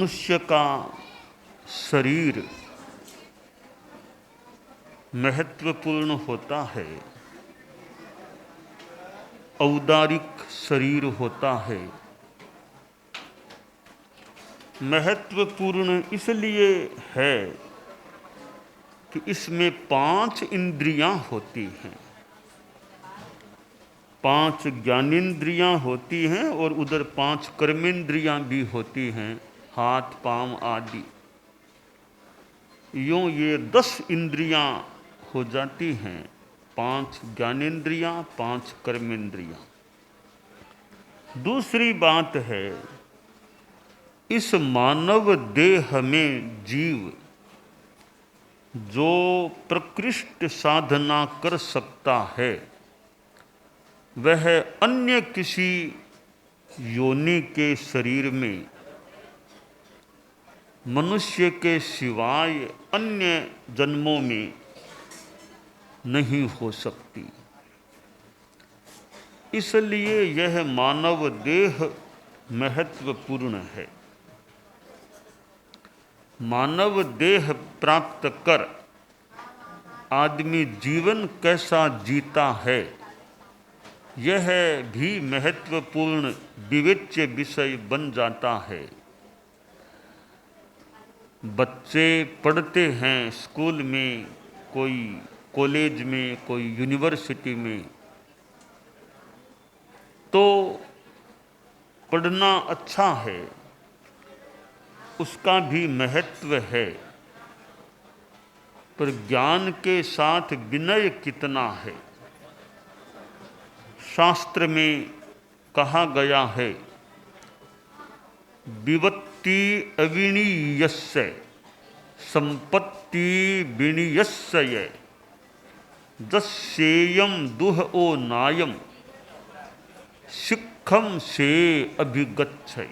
मनुष्य का शरीर महत्वपूर्ण होता है, औदारिक शरीर होता है। महत्वपूर्ण इसलिए है कि इसमें 5 इंद्रियां होती हैं, 5 ज्ञानेंद्रियां होती हैं और उधर 5 कर्मेंद्रियां भी होती हैं, हाथ पांव आदि। यूं ये 10 इंद्रियां हो जाती हैं, 5 ज्ञानेंद्रियां 5 कर्मेंद्रियां। दूसरी बात है, इस मानव देह में जीव जो प्रकृष्ट साधना कर सकता है वह अन्य किसी योनि के शरीर में मनुष्य के सिवाय अन्य जन्मों में नहीं हो सकती। इसलिए यह मानव देह महत्वपूर्ण है। मानव देह प्राप्त कर आदमी जीवन कैसा जीता है यह भी महत्वपूर्ण विवेच्य विषय बन जाता है। बच्चे पढ़ते हैं स्कूल में, कोई कॉलेज में, कोई यूनिवर्सिटी में, तो पढ़ना अच्छा है, उसका भी महत्व है, पर ज्ञान के साथ विनय कितना है। शास्त्र में कहा गया है, विवत्ति अविनीयस्य संपत्ति विनीयस्य जस्येयं दुह ओ नायम शिक्षम से अभिगच्छै।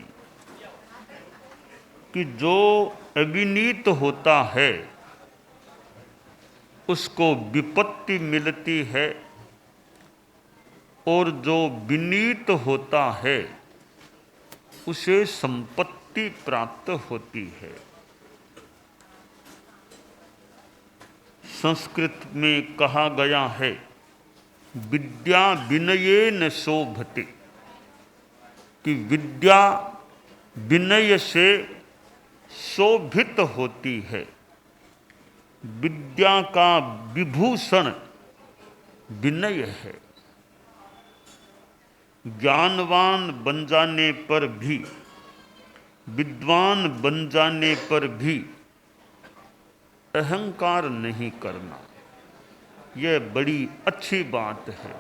कि जो अविनीत होता है उसको विपत्ति मिलती है और जो विनीत होता है उसे संपत्ति प्राप्त होती है। संस्कृत में कहा गया है, विद्या विनयेन शोभते, कि विद्या विनय से शोभित होती है। विद्या का विभूषण विनय है। ज्ञानवान बन जाने पर भी, विद्वान बन जाने पर भी अहंकार नहीं करना, यह बड़ी अच्छी बात है।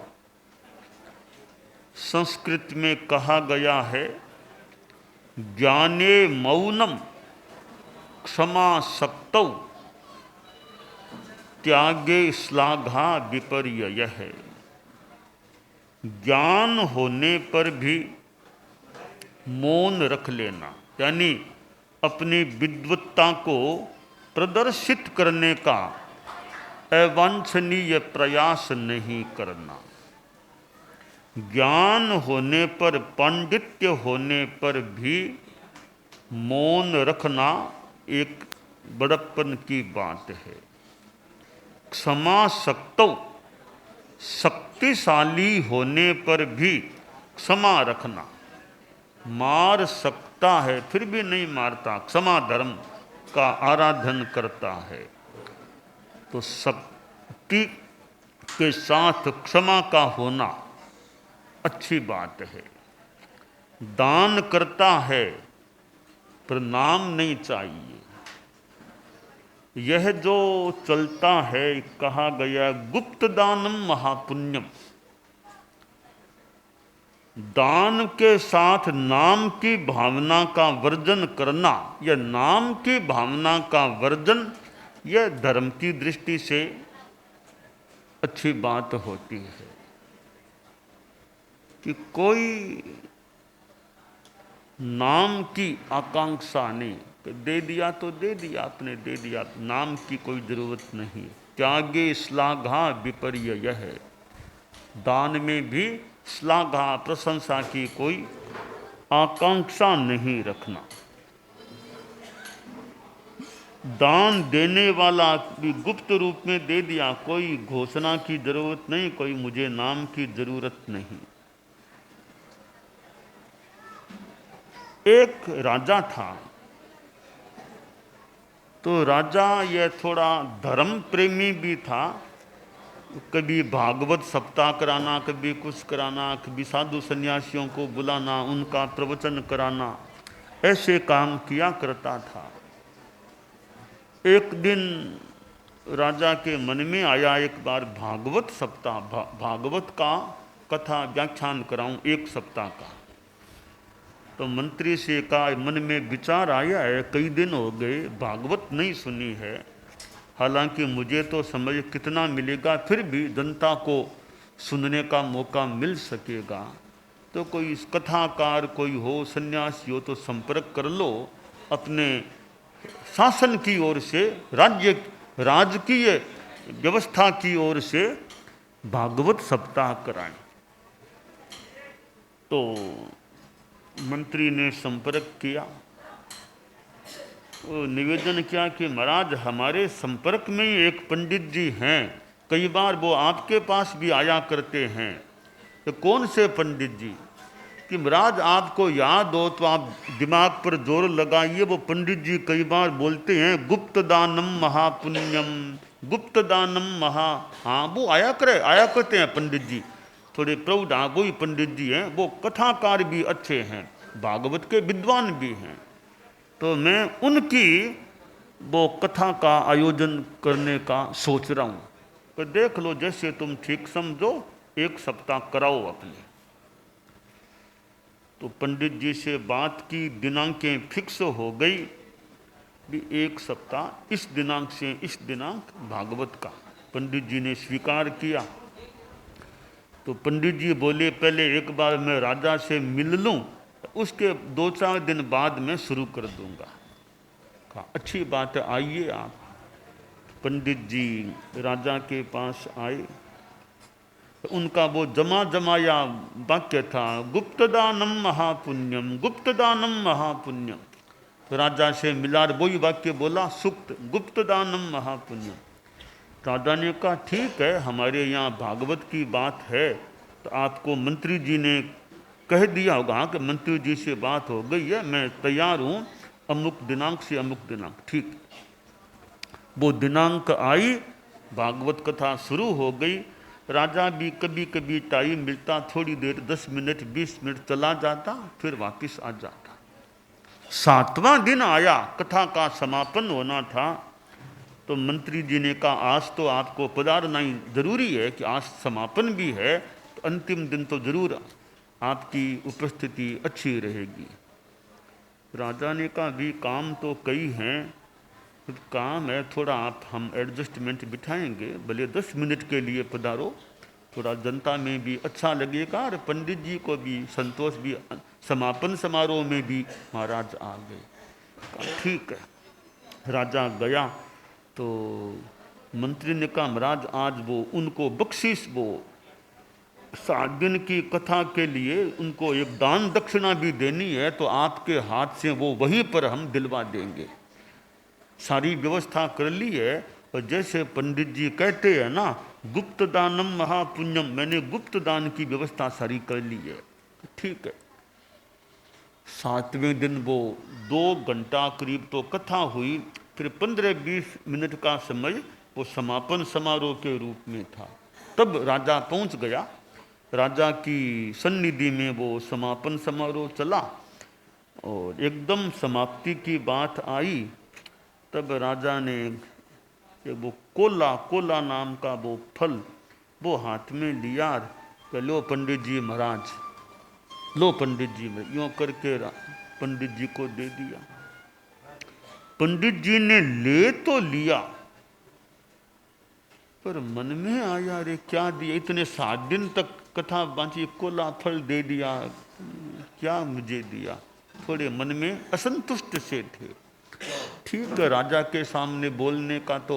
संस्कृत में कहा गया है, ज्ञाने मौनम क्षमा शक्तौ त्यागे श्लाघा विपर्ययः। ज्ञान होने पर भी मौन रख लेना, यानी अपनी विद्वत्ता को प्रदर्शित करने का अवांछनीय प्रयास नहीं करना। ज्ञान होने पर, पांडित्य होने पर भी मौन रखना एक बड़प्पन की बात है। क्षमा शक्तौ, शक्तिशाली होने पर भी क्षमा रखना। मार सकता है फिर भी नहीं मारता, क्षमा धर्म का आराधन करता है। तो शक्ति के साथ क्षमा का होना अच्छी बात है। दान करता है पर नाम नहीं चाहिए। यह जो चलता है, कहा गया गुप्त दानम महापुण्यम, दान के साथ नाम की भावना का वर्जन करना, यह नाम की भावना का वर्जन, यह धर्म की दृष्टि से अच्छी बात होती है। कि कोई नाम की आकांक्षा नहीं, दे दिया तो दे दिया, आपने दे दिया, नाम की कोई जरूरत नहीं। त्यागे श्लाघा विपर्ययः, दान में भी श्लाघा प्रशंसा की कोई आकांक्षा नहीं रखना। दान देने वाला भी गुप्त रूप में दे दिया, कोई घोषणा की जरूरत नहीं, कोई मुझे नाम की जरूरत नहीं। एक राजा था, तो राजा यह थोड़ा धर्म प्रेमी भी था। कभी भागवत सप्ताह कराना, कभी कुछ कराना, कभी साधु सन्यासियों को बुलाना, उनका प्रवचन कराना, ऐसे काम किया करता था। एक दिन राजा के मन में आया, एक बार भागवत सप्ताह, भागवत का कथा व्याख्यान कराऊं एक सप्ताह का। तो मंत्री से कहा, मन में विचार आया है, कई दिन हो गए भागवत नहीं सुनी है, हालांकि मुझे तो समझ कितना मिलेगा, फिर भी जनता को सुनने का मौका मिल सकेगा, तो कोई कथाकार कोई हो, सन्यासी हो तो संपर्क कर लो, अपने शासन की ओर से, राजकीय व्यवस्था की ओर से भागवत सप्ताह कराएं। तो मंत्री ने संपर्क किया, निवेदन किया कि महाराज हमारे संपर्क में ही एक पंडित जी हैं, कई बार वो आपके पास भी आया करते हैं। तो कौन से पंडित जी? कि महाराज आपको याद हो तो आप दिमाग पर जोर लगाइए, वो पंडित जी कई बार बोलते हैं गुप्त दानम महापुण्यम, गुप्त दानम महा। हाँ वो आया करते हैं पंडित जी, थोड़े प्रौढ़ आगोई पंडित जी हैं, वो कथाकार भी अच्छे हैं, भागवत के विद्वान भी हैं। तो मैं उनकी वो कथा का आयोजन करने का सोच रहा हूँ, तो देख लो जैसे तुम ठीक समझो, एक सप्ताह कराओ अपने। तो पंडित जी से बात की, दिनांकें फिक्स हो गई भी एक सप्ताह, इस दिनांक से इस दिनांक भागवत का। पंडित जी ने स्वीकार किया। तो पंडित जी बोले पहले एक बार मैं राजा से मिल लूं, उसके 2-4 दिन बाद मैं शुरू कर दूंगा। कहा अच्छी बात है, आइए आप। पंडित जी राजा के पास आए, उनका वो जमाया वाक्य था, गुप्तदानम महापुण्यम, गुप्तदानम महापुण्यम। तो राजा से मिला, वही वाक्य बोला, सुक्त गुप्तदानम महापुण्यम। राजा ने कहा ठीक है, हमारे यहाँ भागवत की बात है, तो आपको मंत्री जी ने कह दिया होगा कि मंत्री जी से बात हो गई है, मैं तैयार हूँ, अमुक दिनांक से अमुक दिनांक। ठीक, वो दिनांक आई, भागवत कथा शुरू हो गई। राजा भी कभी कभी टाइम मिलता, थोड़ी देर 10 मिनट 20 मिनट चला जाता, फिर वापस आ जाता। 7वां दिन आया, कथा का समापन होना था। तो मंत्री जी ने कहा आज तो आपको पधारना ही जरूरी है, कि आज समापन भी है, तो अंतिम दिन तो जरूर आपकी उपस्थिति अच्छी रहेगी। राजा ने कहा भी काम तो कई हैं, काम है थोड़ा, आप हम एडजस्टमेंट बिठाएंगे, भले 10 मिनट के लिए पधारो, थोड़ा जनता में भी अच्छा लगेगा और पंडित जी को भी संतोष भी। समापन समारोह में भी महाराज आ गए। ठीक है, राजा गया। तो मंत्री ने कहा महाराज आज वो उनको बख्शीश, वो 7 दिन की कथा के लिए उनको एक दान दक्षिणा भी देनी है, तो आपके हाथ से वो वहीं पर हम दिलवा देंगे। सारी व्यवस्था कर ली है, और जैसे पंडित जी कहते हैं ना, गुप्त दानम महापुण्यम, मैंने गुप्त दान की व्यवस्था सारी कर ली है। ठीक है, 7वें दिन वो 2 घंटा करीब तो कथा हुई, फिर 15-20 मिनट का समय वो समापन समारोह के रूप में था। तब राजा पहुंच गया, राजा की सन्निधि में वो समापन समारोह चला, और एकदम समाप्ति की बात आई। तब राजा ने वो कोला नाम का वो फल वो हाथ में लिया, लो पंडित जी महाराज, लो पंडित जी में, यूँ करके पंडित जी को दे दिया। पंडित जी ने ले तो लिया, पर मन में आया अरे क्या दिया, इतने 7 दिन तक कथा बांची, कोला फल दे दिया, क्या मुझे दिया, थोड़े मन में असंतुष्ट से थे। ठीक है, राजा के सामने बोलने का तो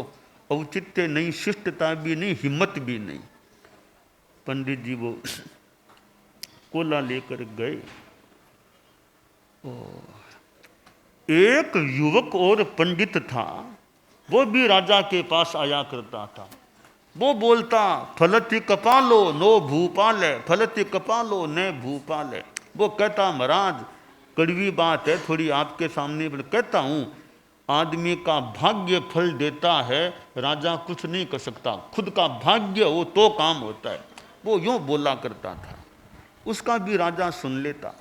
औचित्य नहीं, शिष्टता भी नहीं, हिम्मत भी नहीं। पंडित जी वो कोला लेकर गए, एक युवक और पंडित था, वो भी राजा के पास आया करता था। वो बोलता, फलति कपालो नो भूपाले, फलति कपालो न भूपाले। वो कहता, महाराज कड़वी बात है थोड़ी आपके सामने, पर कहता हूँ आदमी का भाग्य फल देता है, राजा कुछ नहीं कर सकता, खुद का भाग्य हो तो काम होता है। वो यूँ बोला करता था, उसका भी राजा सुन लेता।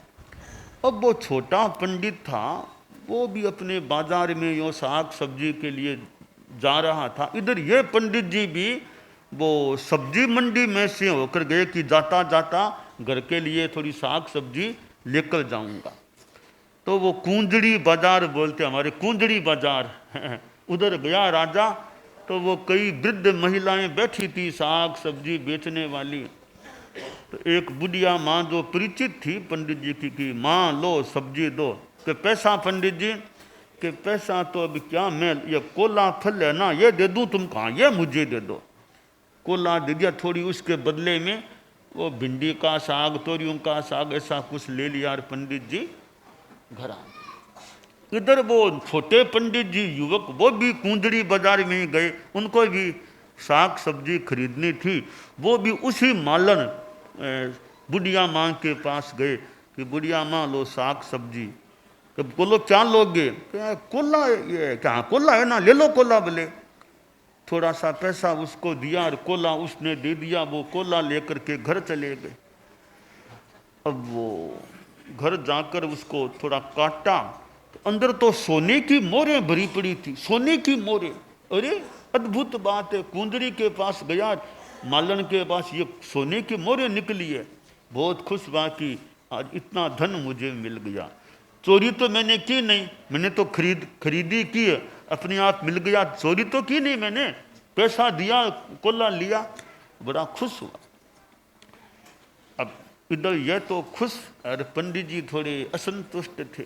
अब वो छोटा पंडित था, वो भी अपने बाजार में यो साग सब्जी के लिए जा रहा था। इधर ये पंडित जी भी वो सब्जी मंडी में से होकर गए कि जाता जाता घर के लिए थोड़ी साग सब्जी लेकर जाऊंगा। तो वो कुंजड़ी बाजार बोलते, हमारे कुंजड़ी बाजार उधर गया राजा। तो वो कई वृद्ध महिलाएं बैठी थी साग सब्जी बेचने वाली। तो एक बुढ़िया माँ जो परिचित थी पंडित जी की माँ लो सब्जी दो। कि पैसा पंडित जी? कि पैसा तो अब क्या, मैं ये कोला फल है ना ये दे दूं तुम? कहाँ, ये मुझे दे दो। कोला दे दिया, थोड़ी उसके बदले में वो भिंडी का साग तोरियों का साग ऐसा कुछ ले लिया और पंडित जी घर आ गए। इधर वो छोटे पंडित जी युवक वो भी कुंदड़ी बाजार में गए, उनको भी साग सब्जी खरीदनी थी। वो भी उसी मालन बुढ़िया माँ के पास गए कि बुढ़िया माँ लो साग सब्जी। तो बोलो क्या लोगे? क्या कोला? ये क्या कोला है ना, ले लो कोला बोले। थोड़ा सा पैसा उसको दिया और कोला उसने दे दिया। वो कोला लेकर के घर चले गए। अब वो घर जाकर उसको थोड़ा काटा तो अंदर तो सोने की मोहरें भरी पड़ी थी, सोने की मोहरें। अरे अद्भुत बात है, कुंदड़ी के पास गया, मालन के पास ये सोने की मोहरें निकली है। बहुत खुश हुआ कि आज इतना धन मुझे मिल गया। चोरी तो मैंने की नहीं, मैंने तो खरीदी की है, अपने आप मिल गया। चोरी तो की नहीं मैंने, पैसा दिया कोला लिया, बड़ा खुश हुआ। अब इधर यह तो खुश और पंडित जी थोड़े असंतुष्ट थे।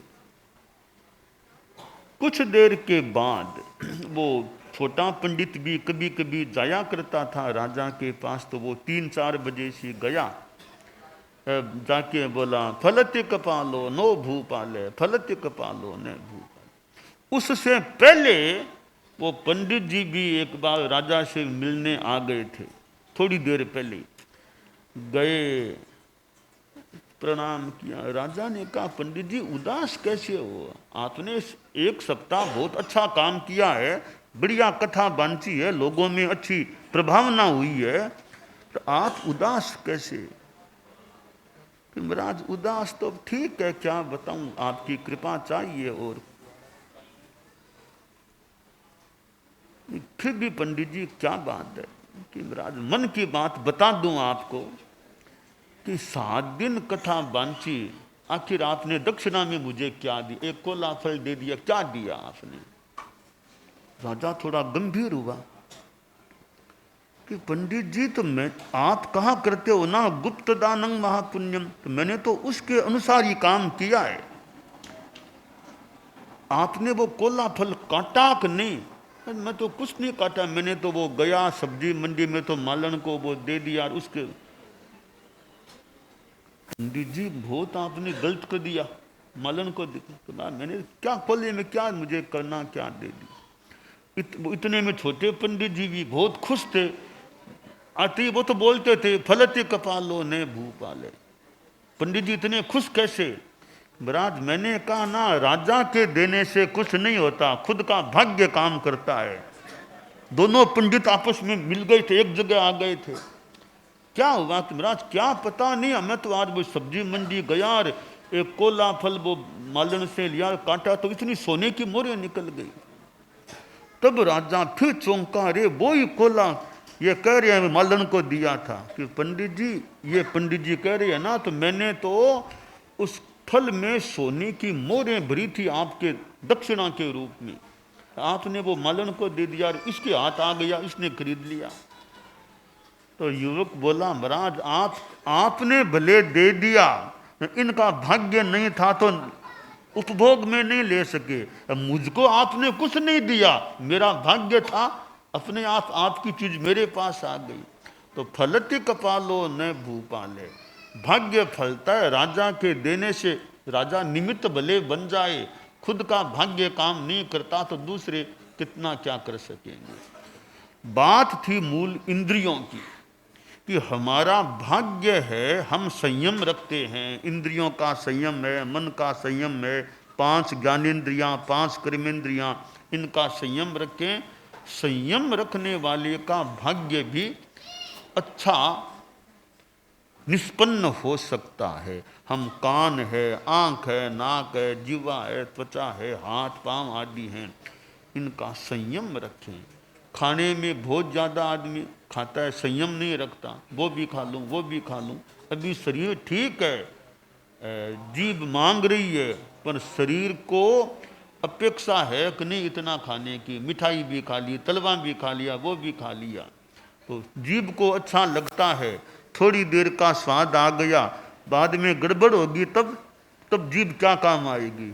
कुछ देर के बाद वो छोटा पंडित भी कभी कभी जाया करता था राजा के पास। तो वो 3-4 बजे से गया, जाके बोला, फलति कपालो नो भूपाले, फलति कपालो न भूपाले। उससे पहले वो पंडित जी भी एक बार राजा से मिलने आ गए थे, थोड़ी देर पहले गए, प्रणाम किया। राजा ने कहा, पंडित जी उदास कैसे हो? आपने 1 सप्ताह बहुत अच्छा काम किया है, बढ़िया कथा बांची है, लोगों में अच्छी प्रभावना हुई है, तो आप उदास कैसे? कि महाराज उदास तो ठीक है, क्या बताऊं, आपकी कृपा चाहिए। और फिर भी पंडित जी क्या बात है? कि महाराज मन की बात बता दूं आपको कि 7 दिन कथा बांची, आखिर आपने दक्षिणा में मुझे क्या दी? एक कोला फल दे दिया, क्या दिया आपने? राजा थोड़ा गंभीर हुआ कि पंडित जी तो मैं, आप कहा करते हो ना गुप्त दानंग महापुण्यम, तो मैंने तो उसके अनुसार ही काम किया है। आपने वो कोला फल काटा कि नहीं? मैं तो कुछ नहीं काटा, मैंने तो वो गया सब्जी मंडी में तो मालन को वो दे दिया और उसके। पंडित जी बहुत आपने गलत कर दिया, मालन को दे। तो मैंने क्या कोले में क्या मुझे करना, क्या दे दी। इतने में छोटे पंडित जी भी बहुत खुश थे। आते वो तो बोलते थे, फलति कपालो ने भूपाले। पंडित जी इतने खुश कैसे? महाराज मैंने कहा ना, राजा के देने से कुछ नहीं होता, खुद का भाग्य काम करता है। दोनों पंडित आपस में मिल गए थे, एक जगह आ गए थे। क्या हुआ कि महाराज क्या पता नहीं, मैं तो आज वो सब्जी मंडी गया और एक कोला फल वो मालन से लिया, काटा तो इतनी सोने की मोहरें निकल गई। तब राजा फिर चौंका, रे वो ही कोला ये कह रहे हैं मालन को दिया था। कि पंडित जी, ये पंडित जी कह रहे हैं ना, तो मैंने तो उस फल में सोने की मोहरें भरी थी आपके दक्षिणा के रूप में, आपने वो मालन को दे दिया और इसके हाथ आ गया, इसने खरीद लिया। तो युवक बोला, महाराज आपने भले दे दिया, इनका भाग्य नहीं था तो उपभोग में नहीं ले सके। मुझको आपने कुछ नहीं दिया, मेरा भाग्य था, अपने आप आपकी चीज मेरे पास आ गई। तो फलति कपालो न भूपाले, भाग्य फलता है राजा के देने से। राजा निमित्त भले बन जाए, खुद का भाग्य काम नहीं करता तो दूसरे कितना क्या कर सकेंगे। बात थी मूल इंद्रियों की कि हमारा भाग्य है, हम संयम रखते हैं, इंद्रियों का संयम है, मन का संयम है, 5 ज्ञानेंद्रियां, 5 कर्मेंद्रियां, इनका संयम रखें। संयम रखने वाले का भाग्य भी अच्छा निष्पन्न हो सकता है। हम कान है, आँख है, नाक है, जीवा है, त्वचा है, हाथ पांव आदि हैं, इनका संयम रखें। खाने में बहुत ज़्यादा आदमी खाता है, संयम नहीं रखता, वो भी खा लूँ, वो भी खा लूँ। अभी शरीर ठीक है, जीभ मांग रही है, पर शरीर को अपेक्षा है कि नहीं इतना खाने की, मिठाई भी खा ली, तलवा भी खा लिया, वो भी खा लिया। तो जीभ को अच्छा लगता है, थोड़ी देर का स्वाद आ गया, बाद में गड़बड़ होगी तब जीभ क्या काम आएगी।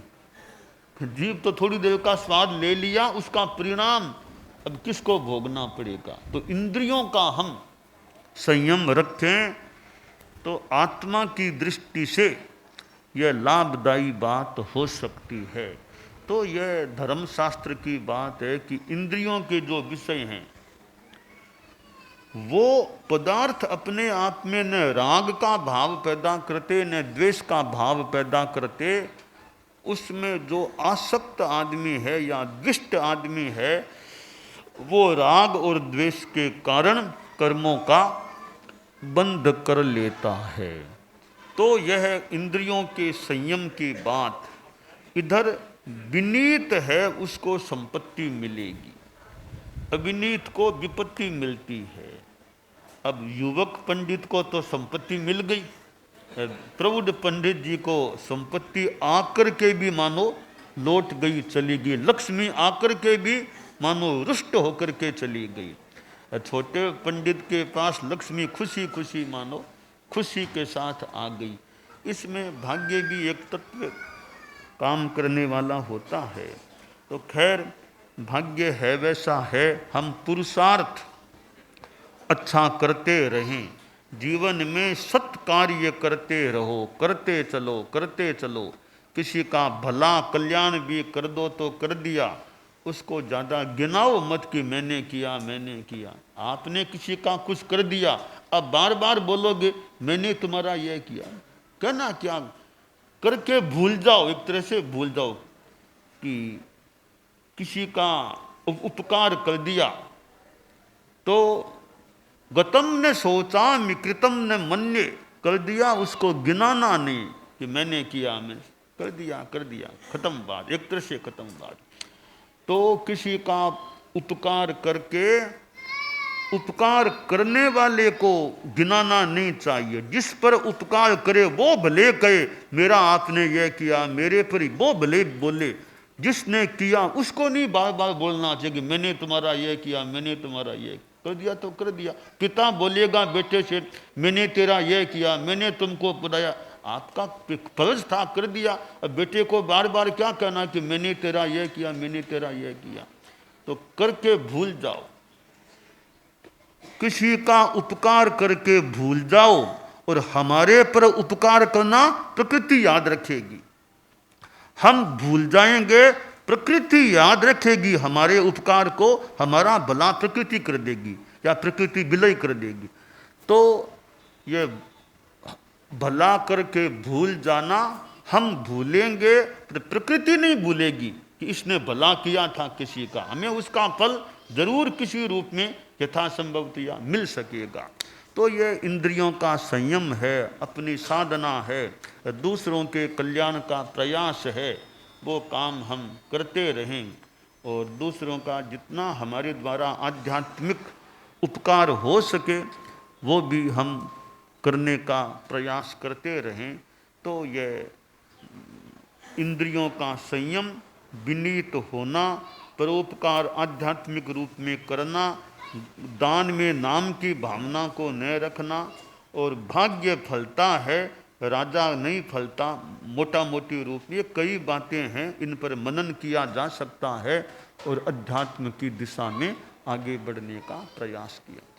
जीभ तो थोड़ी देर का स्वाद ले लिया, उसका परिणाम अब किसको भोगना पड़ेगा। तो इंद्रियों का हम संयम रखें तो आत्मा की दृष्टि से यह लाभदायी बात हो सकती है। तो यह धर्मशास्त्र की बात है कि इंद्रियों के जो विषय हैं वो पदार्थ अपने आप में न राग का भाव पैदा करते न द्वेष का भाव पैदा करते। उसमें जो आसक्त आदमी है या दुष्ट आदमी है वो राग और द्वेष के कारण कर्मों का बंध कर लेता है। तो यह इंद्रियों के संयम की बात, इधर विनीत है उसको संपत्ति मिलेगी, अविनीत को विपत्ति मिलती है। अब युवक पंडित को तो संपत्ति मिल गई, प्रौढ़ पंडित जी को संपत्ति आकर के भी मानो लौट गई, चली गई। लक्ष्मी आकर के भी मानो रुष्ट होकर के चली गई। छोटे पंडित के पास लक्ष्मी खुशी खुशी मानो खुशी के साथ आ गई। इसमें भाग्य भी एक तत्व काम करने वाला होता है। तो खैर भाग्य है वैसा है, हम पुरुषार्थ अच्छा करते रहें, जीवन में सत कार्य करते रहो, करते चलो। किसी का भला कल्याण भी कर दो तो कर दिया, उसको ज़्यादा गिनाओ मत कि मैंने किया। आपने किसी का कुछ कर दिया, अब बार बार बोलोगे मैंने तुम्हारा यह किया, कहना क्या, करके भूल जाओ, एक तरह से भूल जाओ कि किसी का उपकार कर दिया। तो गतम ने सोचा कृतम ने मन्ये, कर दिया उसको गिनाना नहीं कि मैंने किया, मैं कर दिया, खत्म बात, एक तरह से खत्म बात। तो किसी का उपकार करके उपकार करने वाले को गिनाना नहीं चाहिए। जिस पर उपकार करे वो भले कहे मेरा आपने यह किया, मेरे पर ही वो भले बोले। जिसने किया उसको नहीं बार बार बोलना चाहिए कि मैंने तुम्हारा यह किया, मैंने तुम्हारा यह कर दिया तो कर दिया। पिता बोलेगा बेटे से मैंने तेरा यह किया, मैंने तुमको पढ़ाया, आपका फर्ज था, कर दिया। अब बेटे को बार बार क्या कहना कि मैंने तेरा यह किया, मैंने तेरा यह किया। तो करके भूल जाओ, किसी का उपकार करके भूल जाओ, और हमारे पर उपकार करना प्रकृति याद रखेगी। हम भूल जाएंगे, प्रकृति याद रखेगी हमारे उपकार को, हमारा भला प्रकृति कर देगी या प्रकृति विलय कर देगी। तो ये भला करके भूल जाना, हम भूलेंगे तो प्रकृति नहीं भूलेगी कि इसने भला किया था किसी का, हमें उसका फल जरूर किसी रूप में यथासंभवतया मिल सकेगा। तो ये इंद्रियों का संयम है, अपनी साधना है, दूसरों के कल्याण का प्रयास है, वो काम हम करते रहें। और दूसरों का जितना हमारे द्वारा आध्यात्मिक उपकार हो सके वो भी हम करने का प्रयास करते रहें। तो ये इंद्रियों का संयम, विनीत होना, परोपकार आध्यात्मिक रूप में करना, दान में नाम की भावना को न रखना, और भाग्य फलता है, राजा नहीं फलता, मोटा मोटी रूप में कई बातें हैं, इन पर मनन किया जा सकता है और अध्यात्म की दिशा में आगे बढ़ने का प्रयास किया।